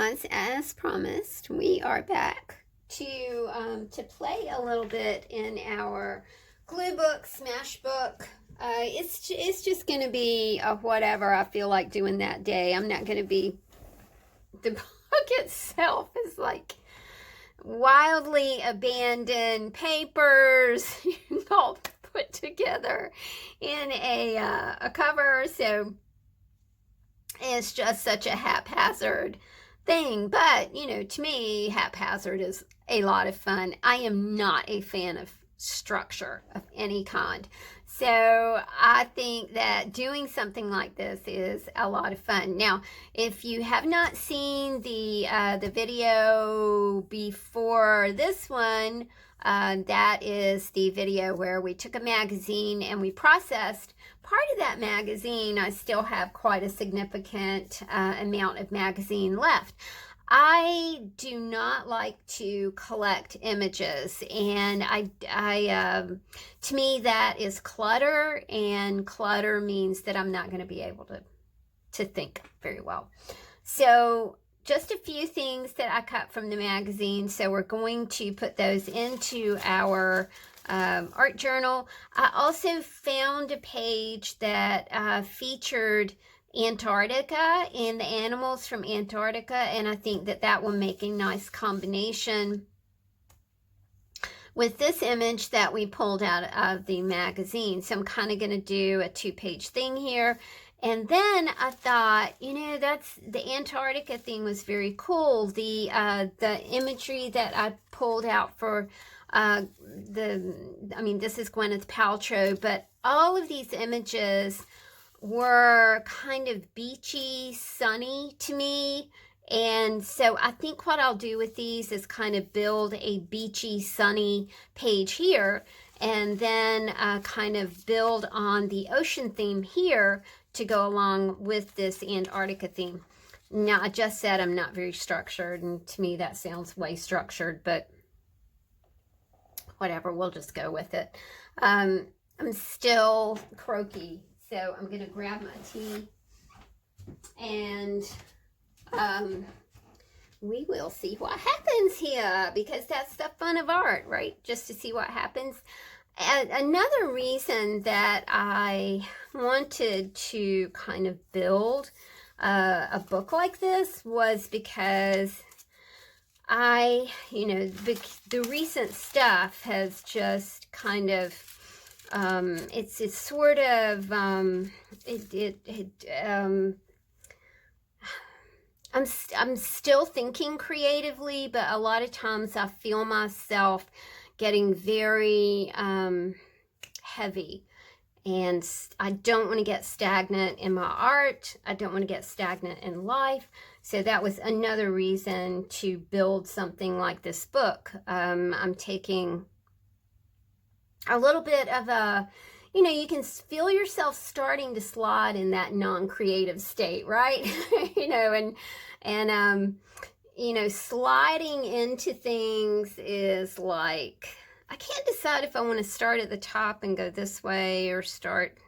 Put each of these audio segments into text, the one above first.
guys, as promised, we are back to play a little bit in our glue book, smash book. It's just going to be whatever I feel like doing that day. I'm not going to be, the book itself is like wildly abandoned papers all put together in a cover, so it's just such a haphazard thing. But, you know, to me, haphazard is a lot of fun. I am not a fan of structure of any kind. So I think that doing something like this is a lot of fun. Now, if you have not seen the video before this one, that is the video where we took a magazine and we processed part of that magazine. I still have quite a significant amount of magazine left. I do not like to collect images, and to me that is clutter, and clutter means that I'm not going to be able to think very well. So just a few things that I cut from the magazine. So we're going to put those into our art journal. I also found a page that featured Antarctica and the animals from Antarctica, and I think that that will make a nice combination with this image that we pulled out of the magazine. So I'm kind of going to do a 2-page thing here. And then I thought, you know, that's the Antarctica thing was very cool. The imagery that I pulled out for I mean, this is Gwyneth Paltrow, but all of these images were kind of beachy, sunny to me. And so I think what I'll do with these is kind of build a beachy, sunny page here, and then kind of build on the ocean theme here to go along with this Antarctica theme. Now, I just said I'm not very structured, and to me that sounds way structured, but whatever, we'll just go with it. I'm still croaky, so I'm going to grab my tea, and we will see what happens here, because that's the fun of art, right? Just to see what happens. Another reason that I wanted to kind of build a book like this was because you know, the recent stuff has just kind of, it's sort of, I'm still thinking creatively, but a lot of times I feel myself getting very heavy, and I don't want to get stagnant in my art. I don't want to get stagnant in life. So that was another reason to build something like this book. I'm taking a little bit of a, you know, you can feel yourself starting to slide in that non-creative state, right? You know, and you know, sliding into things is like, I can't decide if I want to start at the top and go this way or start,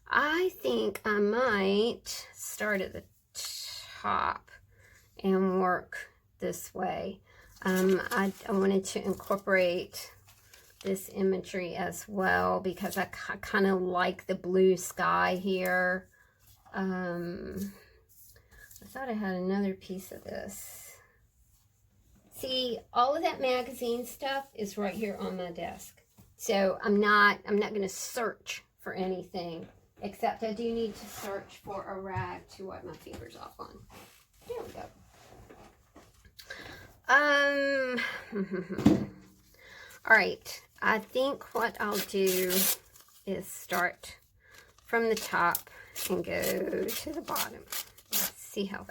I think I might start at the top and work this way. I wanted to incorporate this imagery as well because I kind of like the blue sky here. I thought I had another piece of this. See, all of that magazine stuff is right here on my desk. So I'm not going to search for anything, except I do need to search for a rag to wipe my fingers off on. There we go. All right. I think what I'll do is start from the top and go to the bottom. Let's see how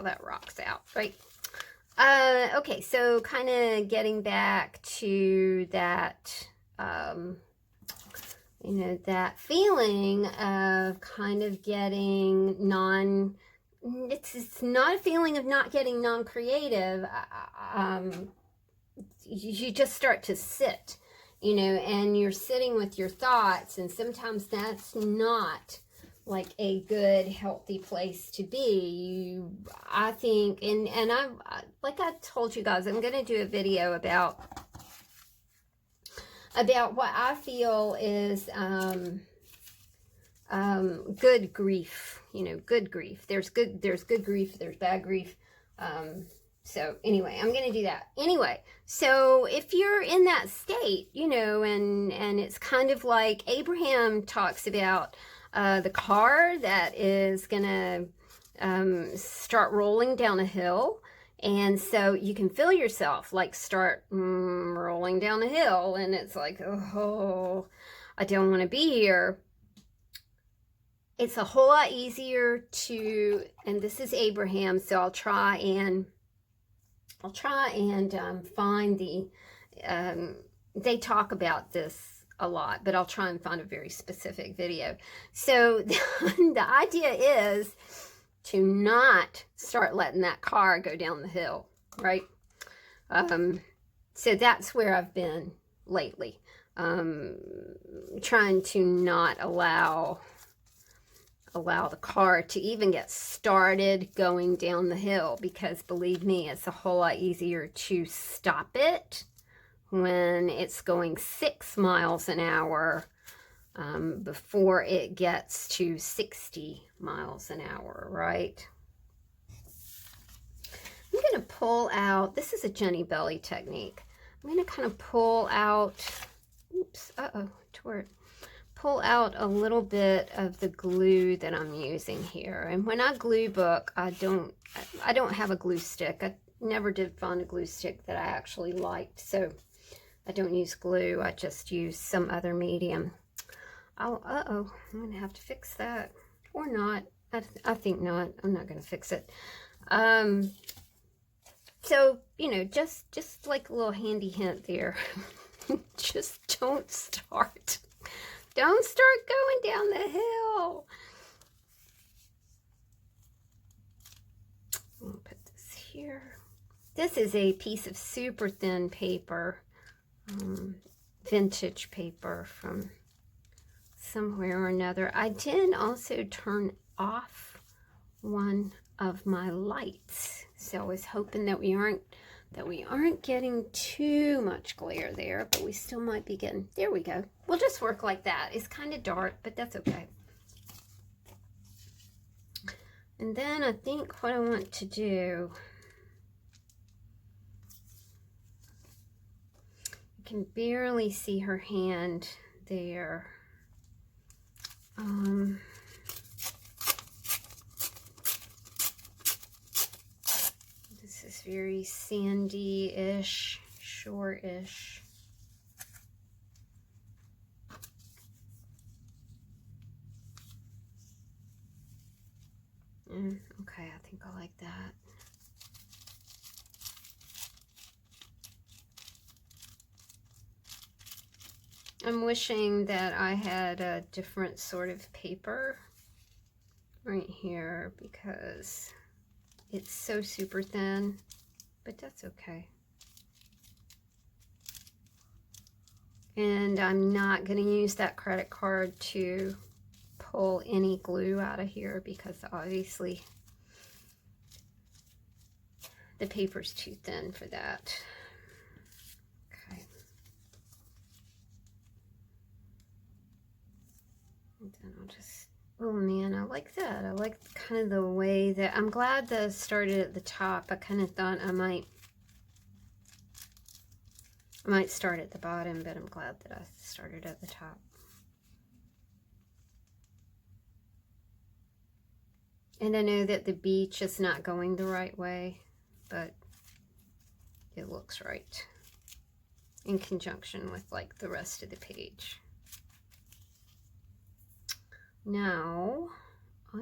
that rocks out, right? Okay, so kind of getting back to that, you know, that feeling of kind of getting it's not a feeling of not getting non-creative. You just start to sit, you know, and you're sitting with your thoughts, and sometimes that's not like a good, healthy place to be. I think, and like I told you guys, I'm going to do a video about what I feel is good grief. You know, good grief. There's good grief, there's bad grief. So anyway, I'm going to do that. Anyway, so if you're in that state, you know, and it's kind of like Abraham talks about the car that is going to start rolling down a hill. And so you can feel yourself like start rolling down a hill. And it's like, oh, I don't want to be here. It's a whole lot easier to, and this is Abraham, so I'll try and find the, they talk about this a lot, but I'll try and find a very specific video. So the idea is to not start letting that car go down the hill, right? So that's where I've been lately, trying to not allow the car to even get started going down the hill, because believe me, it's a whole lot easier to stop it when it's going 6 miles an hour before it gets to 60 miles an hour, right? I'm going to pull out, this is a Jenny Belly technique. I'm going to kind of pull out, oops, toward pull out a little bit of the glue that I'm using here. And when I glue book, I don't have a glue stick. I never did find a glue stick that I actually liked, so I don't use glue. I just use some other medium. Oh, I'm gonna have to fix that, or not. I think not. I'm not gonna fix it. So you know, just like a little handy hint there. Just don't start. Don't start going down the hill. I'll put this here. This is a piece of super thin paper, vintage paper from somewhere or another. I did also turn off one of my lights, so I was hoping that we aren't getting too much glare there, but we still might be getting, there we go. We'll just work like that. It's kind of dark, but that's okay. And then I think what I want to do, you can barely see her hand there. This is very sandy-ish, shore-ish. Okay, I think I like that. I'm wishing that I had a different sort of paper right here, because it's so super thin, but that's okay. And I'm not going to use that credit card to pull any glue out of here, because obviously the paper's too thin for that. Okay. And then I'll just, oh man, I like that. I like kind of the way that, I'm glad that I started at the top. I kind of thought I might start at the bottom, but I'm glad that I started at the top. And I know that the beach is not going the right way, but it looks right in conjunction with like the rest of the page. Now, I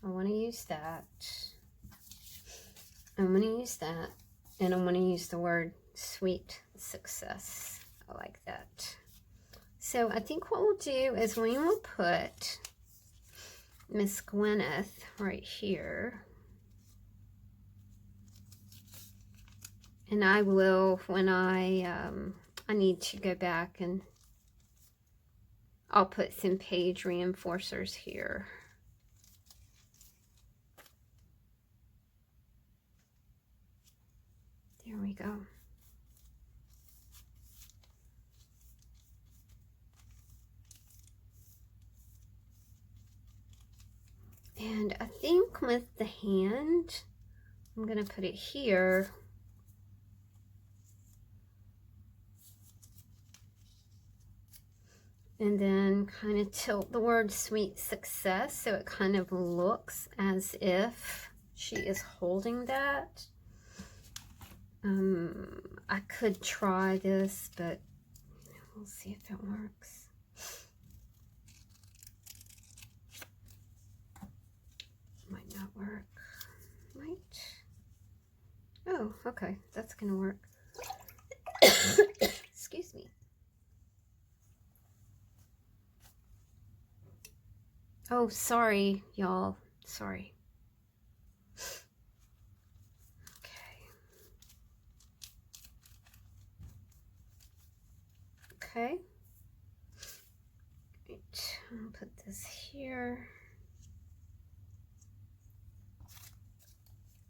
want to use that. I'm going to use that. And I'm going to use the word sweet success. I like that. So I think what we'll do is we will put Miss Gwyneth right here. And I will, when I need to go back and I'll put some page reinforcers here. There we go. And I think with the hand, I'm going to put it here. And then kind of tilt the word sweet success so it kind of looks as if she is holding that. I could try this, but we'll see if it works. Might not work. Might. Oh, okay. That's going to work. Excuse me. Oh, sorry, y'all. Sorry. Okay. Right. I'll put this here.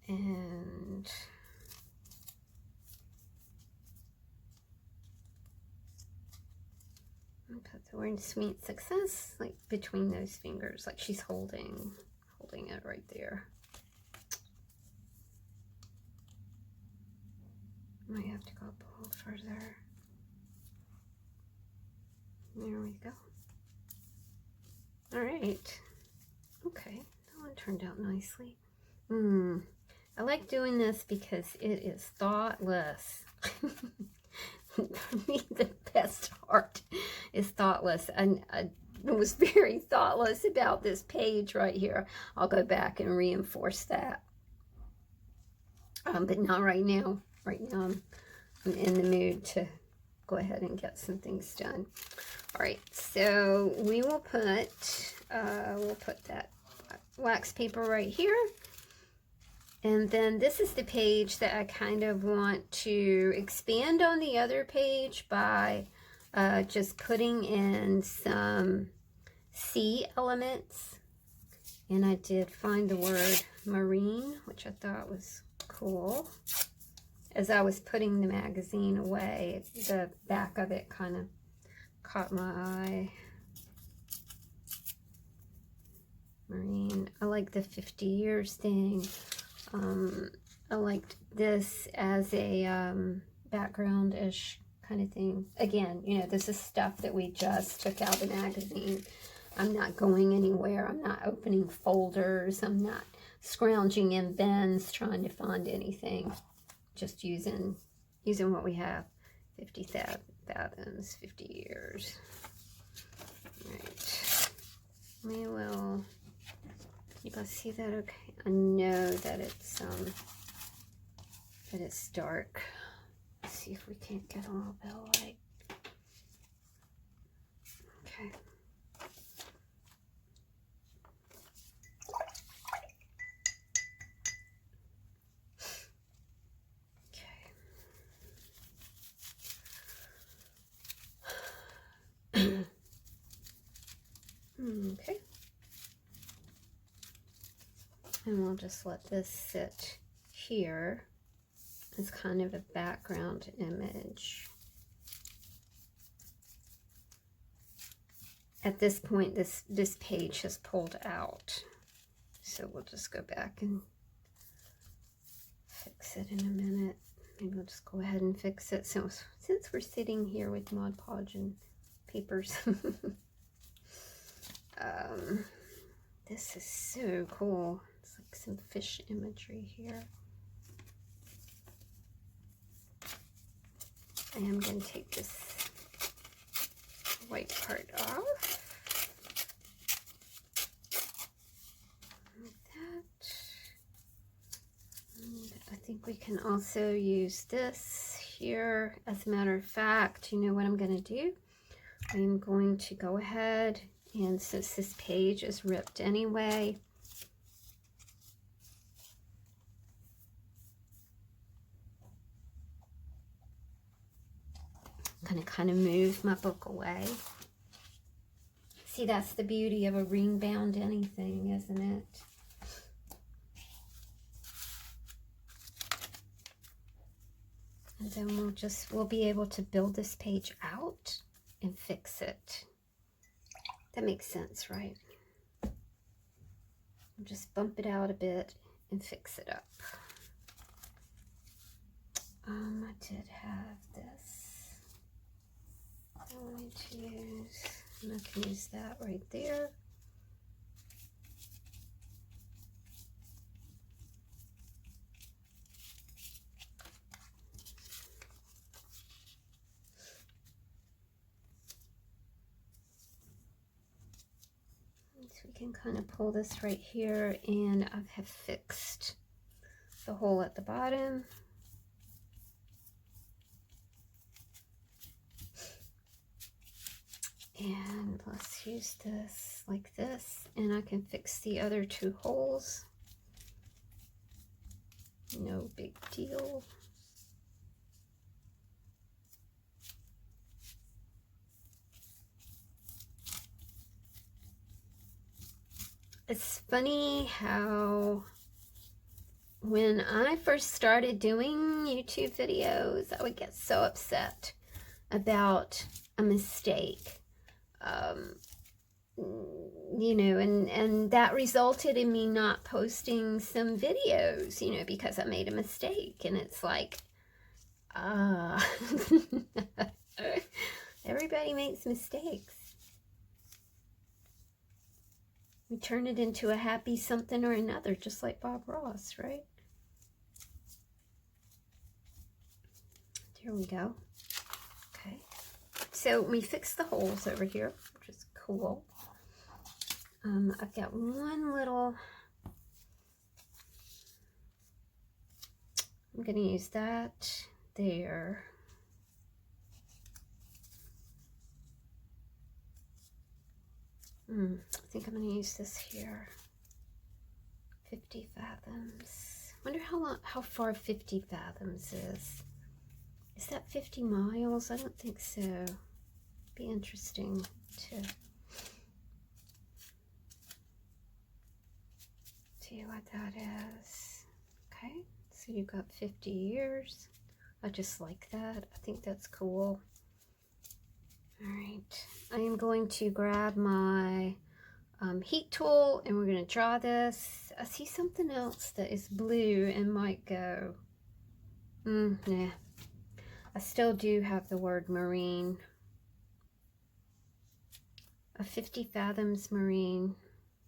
And I'll put the word sweet success like between those fingers, like she's holding it right there. Might have to go up a little further. There we go. All right. Okay, that one turned out nicely. I like doing this because it is thoughtless. For me, the best art is thoughtless. And I was very thoughtless about this page right here. I'll go back and reinforce that. But not right now. Right now, I'm in the mood to go ahead and get some things done. All right, so we will put, we'll put that wax paper right here. And then this is the page that I kind of want to expand on the other page by just putting in some sea elements. And I did find the word marine, which I thought was cool. As I was putting the magazine away, the back of it kind of caught my eye. Marine. I like the 50 years thing. I liked this as a background-ish kind of thing. Again, you know, this is stuff that we just took out of the magazine. I'm not going anywhere. I'm not opening folders. I'm not scrounging in bins trying to find anything. Just using what we have. 50 fathoms, 50 years. All right. We will. You guys see that? Okay. I know that it's dark. Let's see if we can't get a little bit of light. Okay. Okay. And we'll just let this sit here as kind of a background image. At this point, this page has pulled out. So we'll just go back and fix it in a minute. Maybe we'll just go ahead and fix it. So since we're sitting here with Mod Podge and papers. This is so cool. It's like some fish imagery here. I am going to take this white part off. Like that. And I think we can also use this here. As a matter of fact, you know what I'm going to do? I'm going to go ahead, and since this page is ripped anyway, I'm going to kind of move my book away. See, that's the beauty of a ring bound anything, isn't it? And then we'll be able to build this page out and fix it. That makes sense, right? Just bump it out a bit and fix it up. I did have this. I'm going to use, and I can use that right there. So we can kind of pull this right here, and I have fixed the hole at the bottom. And let's use this like this, and I can fix the other two holes. No big deal. It's funny how when I first started doing YouTube videos, I would get so upset about a mistake. You know, and that resulted in me not posting some videos, you know, because I made a mistake. And it's like, everybody makes mistakes. We turn it into a happy something or another, just like Bob Ross, right? There we go. Okay. So we fixed the holes over here, which is cool. I've got one little, I'm going to use that there. I think I'm going to use this here. 50 fathoms. Wonder how far 50 fathoms is. Is that 50 miles? I don't think so. Be interesting to see what that is. Okay, so you've got 50 years. I just like that. I think that's cool. All right, I am going to grab my heat tool, and we're going to draw this. I see something else that is blue and might go. Nah. I still do have the word marine. A 50 fathoms marine.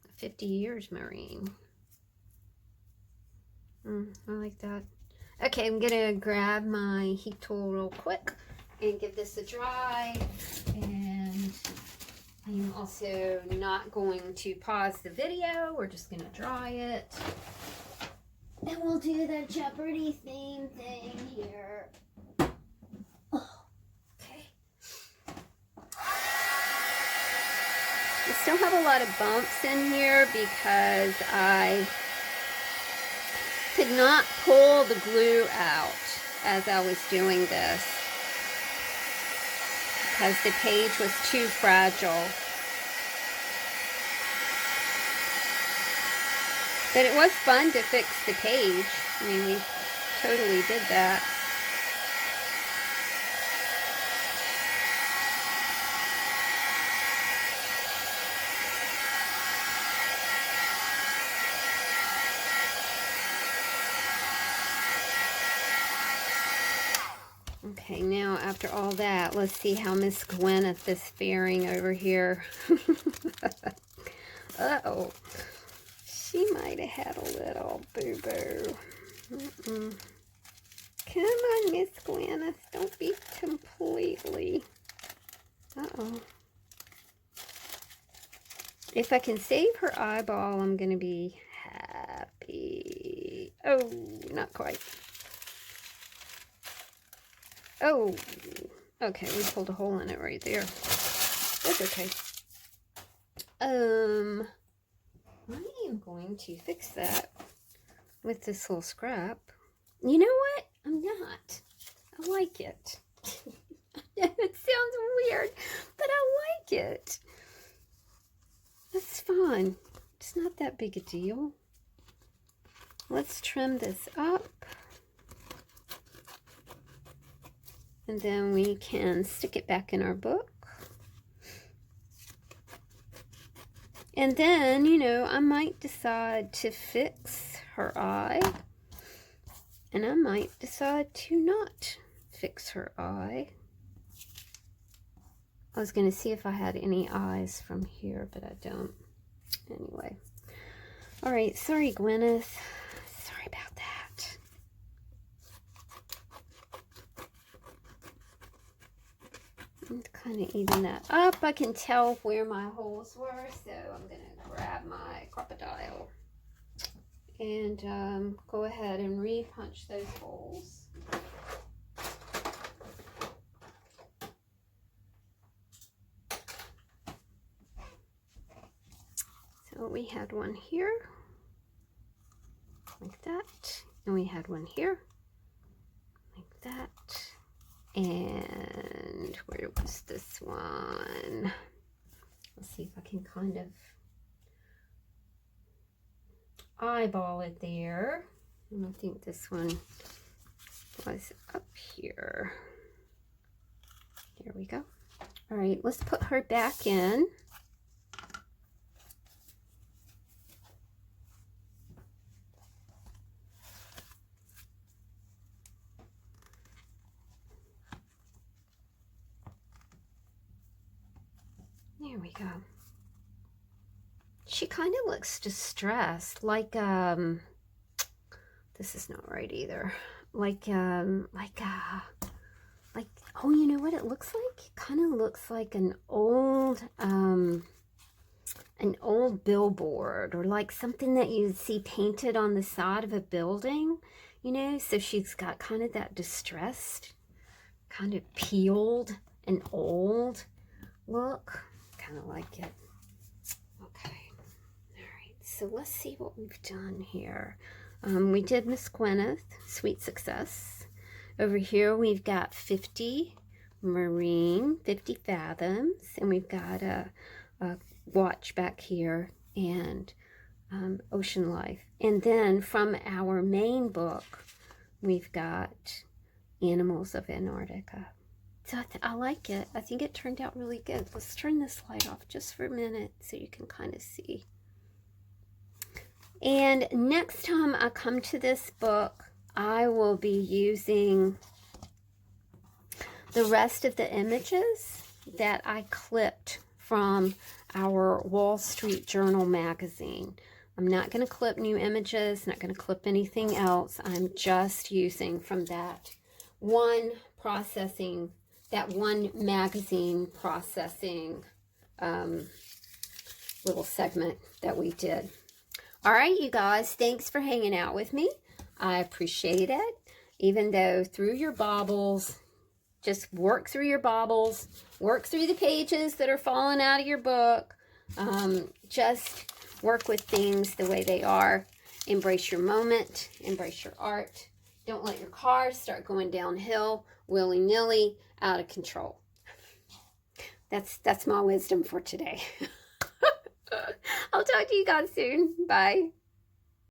A 50 years marine. I like that. Okay, I'm going to grab my heat tool real quick and give this a dry. And I'm also not going to pause the video. We're just going to dry it. And we'll do the Jeopardy theme thing here. Okay. I still have a lot of bumps in here because I could not pull the glue out as I was doing this because the page was too fragile. But it was fun to fix the page. I mean, we totally did that. Okay, now after all that, let's see how Miss Gwyneth is faring over here. Uh-oh. She might have had a little boo-boo. Come on, Miss Gwyneth. Don't be completely... Uh-oh. If I can save her eyeball, I'm going to be happy. Oh, not quite. Oh, okay, we pulled a hole in it right there. That's okay. I am going to fix that with this little scrap. You know what? I'm not. I like it. It sounds weird, but I like it. on. It's not that big a deal. Let's trim this up. And then we can stick it back in our book. And then, you know, I might decide to fix her eye. And I might decide to not fix her eye. I was going to see if I had any eyes from here, but I don't. Anyway. All right, sorry, Gwyneth. Sorry about that. And kind of even that up. I can tell where my holes were, so I'm going to grab my crocodile and go ahead and re-punch those holes. So we had one here, like that, and we had one here, like that, and where was this one? Let's see if I can kind of eyeball it there. And I think this one was up here. There we go. All right, let's put her back in. There we go. She kind of looks distressed, like this is not right either. Like oh, you know what it looks like? It kind of looks like an old billboard, or like something that you'd see painted on the side of a building, you know? So she's got kind of that distressed, kind of peeled and old look. Kind of like it. Okay. All right. So let's see what we've done here. We did Miss Gwyneth, Sweet Success. Over here we've got 50 Marine, 50 Fathoms, and we've got a watch back here, and Ocean Life. And then from our main book, we've got Animals of Antarctica. So I like it. I think it turned out really good. Let's turn this light off just for a minute so you can kind of see. And next time I come to this book, I will be using the rest of the images that I clipped from our Wall Street Journal magazine. I'm not going to clip new images, not going to clip anything else. I'm just using from that one magazine processing little segment that we did. All right, you guys, thanks for hanging out with me. I appreciate it. Even though through your baubles, just work through your baubles, work through the pages that are falling out of your book. Just work with things the way they are. Embrace your moment, embrace your art. Don't let your car start going downhill, willy-nilly, out of control. That's my wisdom for today. I'll talk to you guys soon. Bye.